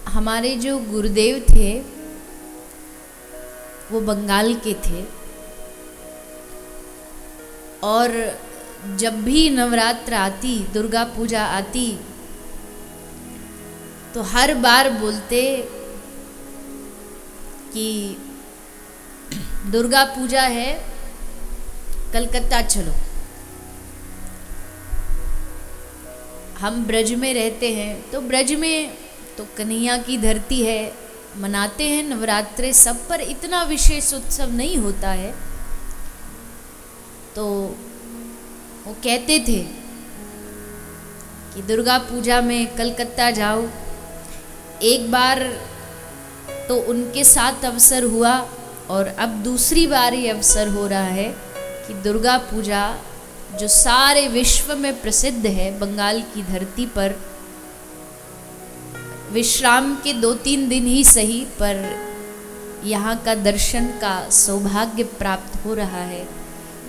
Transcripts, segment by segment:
हमारे जो गुरुदेव थे वो बंगाल के थे, और जब भी नवरात्र आती, दुर्गा पूजा आती, तो हर बार बोलते कि दुर्गा पूजा है, कलकत्ता चलो। हम ब्रज में रहते हैं, तो ब्रज में तो कन्हैया की धरती है, मनाते हैं नवरात्रे सब, पर इतना विशेष उत्सव नहीं होता है। तो वो कहते थे कि दुर्गा पूजा में कलकत्ता जाओ। एक बार तो उनके साथ अवसर हुआ, और अब दूसरी बार ये अवसर हो रहा है कि दुर्गा पूजा जो सारे विश्व में प्रसिद्ध है, बंगाल की धरती पर विश्राम के 2-3 दिन ही सही, पर यहाँ का दर्शन का सौभाग्य प्राप्त हो रहा है।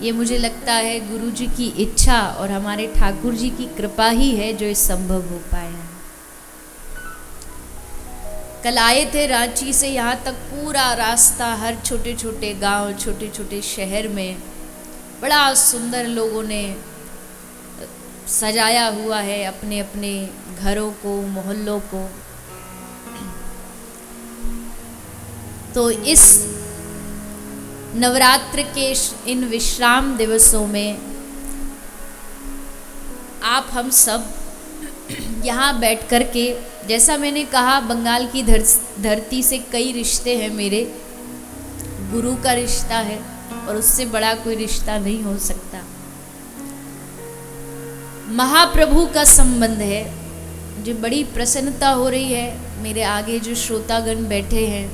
ये मुझे लगता है गुरु जी की इच्छा और हमारे ठाकुर जी की कृपा ही है जो ये संभव हो पाया है। कल आए थे रांची से यहाँ तक, पूरा रास्ता हर छोटे छोटे गांव, छोटे छोटे शहर में बड़ा सुंदर लोगों ने सजाया हुआ है अपने अपने घरों को, मोहल्लों को। तो इस नवरात्र के इन विश्राम दिवसों में आप हम सब यहाँ बैठ कर के, जैसा मैंने कहा बंगाल की धरती से कई रिश्ते हैं मेरे, गुरु का रिश्ता है और उससे बड़ा कोई रिश्ता नहीं हो सकता। महाप्रभु का संबंध है। मुझे बड़ी प्रसन्नता हो रही है, मेरे आगे जो श्रोतागण बैठे हैं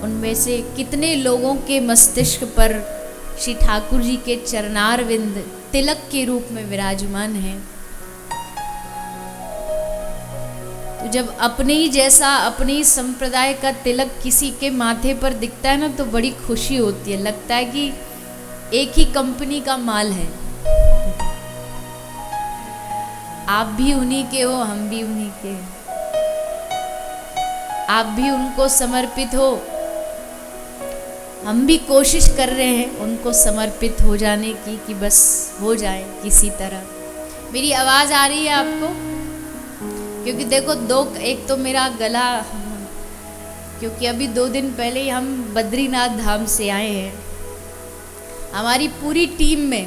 उनमें से कितने लोगों के मस्तिष्क पर श्री ठाकुर जी के चरणारविंद तिलक के रूप में विराजमान हैं। तो जब अपने ही जैसा, अपने ही संप्रदाय का तिलक किसी के माथे पर दिखता है ना, तो बड़ी खुशी होती है, लगता है कि एक ही कंपनी का माल है। आप भी उन्हीं के हो, हम भी उन्हीं के हैं। आप भी उनको समर्पित हो, हम भी कोशिश कर रहे हैं उनको समर्पित हो जाने की, कि बस हो जाए किसी तरह। मेरी आवाज़ आ रही है आपको? क्योंकि देखो एक तो मेरा गला, क्योंकि अभी 2 दिन पहले ही हम बद्रीनाथ धाम से आए हैं। हमारी पूरी टीम में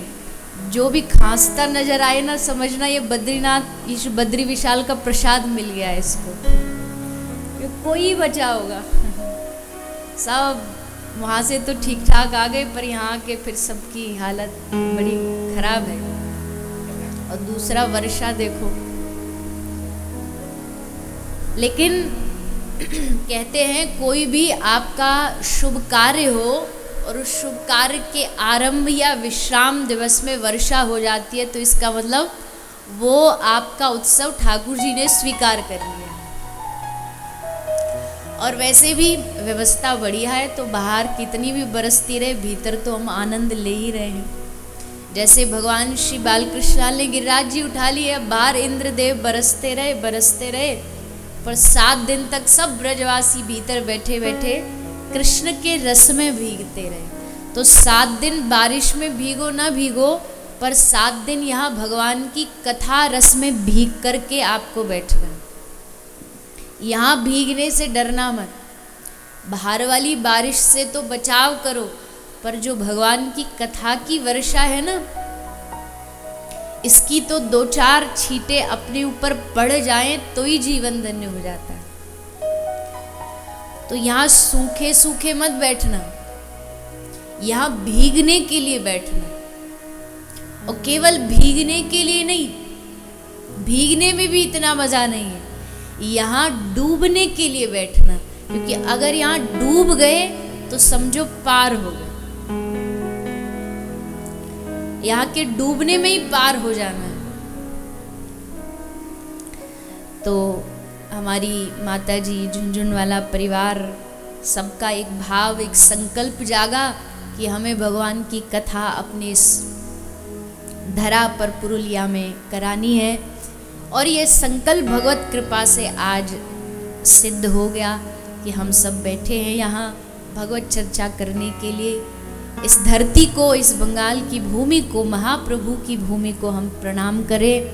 जो भी खांसता नजर आए ना, समझना ये बद्रीनाथ, ये बद्री विशाल का प्रसाद मिल गया है इसको। कोई बचा होगा, सब वहाँ से तो ठीक ठाक आ गए, पर यहाँ के फिर सबकी हालत बड़ी खराब है। और दूसरा वर्षा देखो। लेकिन कहते हैं कोई भी आपका शुभ कार्य हो और उस शुभ कार्य के आरंभ या विश्राम दिवस में वर्षा हो जाती है, तो इसका मतलब वो आपका उत्सव ठाकुर जी ने स्वीकार कर लिया। और वैसे भी व्यवस्था बढ़िया है, तो बाहर कितनी भी बरसती रहे, भीतर तो हम आनंद ले ही रहे हैं। जैसे भगवान श्री बालकृष्ण ने गिरिराज जी उठा लिए, बाहर इंद्रदेव बरसते रहे, पर 7 दिन तक सब ब्रजवासी भीतर बैठे बैठे कृष्ण के रस में भीगते रहे। तो 7 दिन बारिश में भीगो ना भीगो, पर 7 दिन यहाँ भगवान की कथा रस में भीग करके आपको बैठना। यहाँ भीगने से डरना मत, बाहर वाली बारिश से तो बचाव करो, पर जो भगवान की कथा की वर्षा है ना, इसकी तो 2-4 छींटे अपने ऊपर पड़ जाएं तो ही जीवन धन्य हो जाता है। तो यहाँ सूखे सूखे मत बैठना, यहाँ भीगने के लिए बैठना। और केवल भीगने के लिए नहीं, भीगने में भी इतना मजा नहीं है, यहाँ डूबने के लिए बैठना। क्योंकि अगर यहाँ डूब गए तो समझो पार हो गए, यहाँ के डूबने में ही पार हो जाना है। तो हमारी माता जी, झुनझुनवाला परिवार, सबका एक भाव, एक संकल्प जागा कि हमें भगवान की कथा अपने इस धरा पर पुरुलिया में करानी है। और ये संकल्प भगवत कृपा से आज सिद्ध हो गया कि हम सब बैठे हैं यहाँ भगवत चर्चा करने के लिए। इस धरती को, इस बंगाल की भूमि को, महाप्रभु की भूमि को हम प्रणाम करें,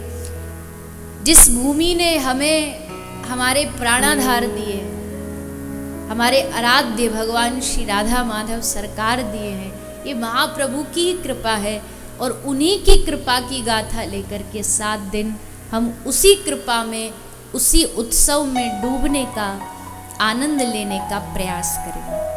जिस भूमि ने हमें हमारे प्राणाधार दिए, हमारे आराध्य भगवान श्री राधा माधव सरकार दिए हैं। ये महाप्रभु की कृपा है और उन्हीं की कृपा की गाथा लेकर के 7 दिन हम उसी कृपा में, उसी उत्सव में डूबने का, आनंद लेने का प्रयास करेंगे।